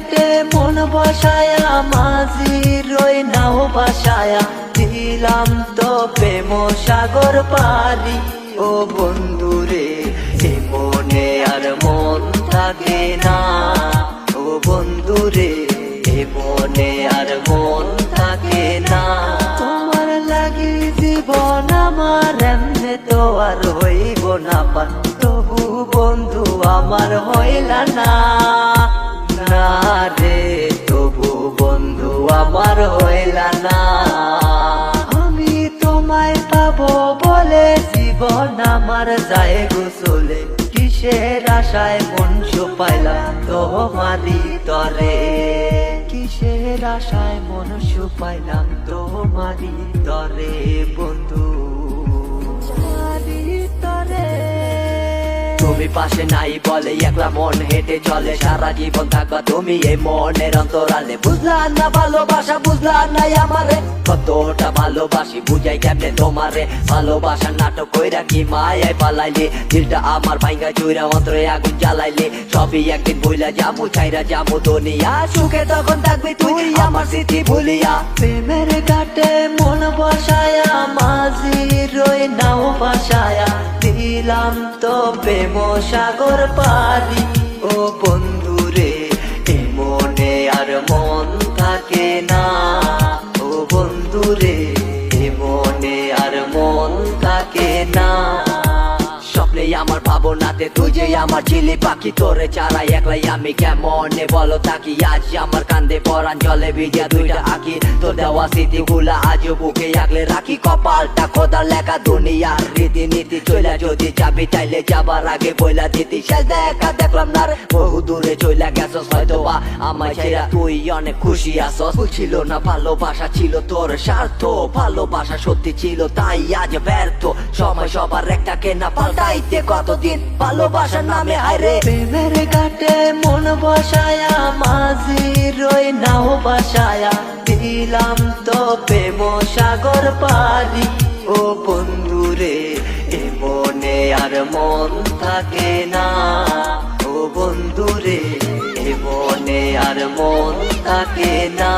ঘাটে মন বসায়া মাঝি রই নাও বাসায়া দিলাম তো প্রেম সাগর পারি। ও বন্ধুরে এ মনে আর মন থাকে না, ও বন্ধুরে এ মনে আর মন থাকে না। তোমার লাগি জীবন আমার এমনে তো আর হইব না পার, তবু বন্ধু আমার হইলা না, না রে তবু বন্ধু আমার হইলা না। আমি তোমায় পাবো বলে জীবন আমার যায় গোসলে, কিসের আশায় মন পাইলাম তোমারি তরে, কিসের আশায় মন পাইলাম তোমারি তরে বন্ধু তরে। তুমি পাশে নাই বলে একলা মন হেঁটে চলে, সারা জীবন থাকবা তুমি এই মনের অন্তরালে। বুঝলা না ভালোবাসা, বুঝলা নাই আমারে, কতটা ভালোবাসি বুঝাই কেমনে তোমারে। ভালোবাসার নাটক কইরা কি মায়ায় পালাইলে, দিলটা আমার ভাঙ্গা চুইরা অন্তরে আগুন জ্বালাইলে। সবই একদিন ভুইলা যাবো, ছাইরা যাবো দুনিয়া, সুখে তখন থাকবি তুই আমার স্মৃতি ভুলিয়া। প্রেমের ঘাটে মন বসায়া মাঝি রই নাও বাসায়া দিলাম তো প্রেম সাগর পারি। ও বন্ধুরে এ মনে আর মন থাকে না, ও বন্ধুরে এ মনে আর মন থাকে না। স্বপ্নে আমার ভাবনাতে তুই যে আমার চিলি পাখি, তোরে চারাই একলাই আমি কেমনে বলো থাকি। আজ আমার কান্দে পরান জলে ভিজা দুইটা আঁকি, তোর দেওয়া স্মৃতি গুলা আজও বুকে আগলে রাখি। কপালটা খোদার লেখা দুনিয়ার রীতিনীতি, চইলা যদি যাবি চাইলে যাবার আগে বইলা দিতি। শেষ দেখা দেখলাম না রে, বহু দূরে চইলা গেছস হয়তো বা আমায় ছেড়া, তুই অনেক খুশি আসস। ছিল না ভালোবাসা ছিল তোর স্বার্থ, ভালোবাসা সত্যি ছিল তাই আজ ব্যর্থ। সময় সবার একটাকে না পাল্টাইতে কতদিন ভালোবাসার নামে হায়রে। প্রেমের ঘাটে মন বসায়া মাঝি রই নাও বাসায়া দিলাম তো প্রেম সাগর পারি। ও বন্ধুরে এ মনে আর মন থাকে না, ও বন্ধুরে এ মনে আর মন থাকে না।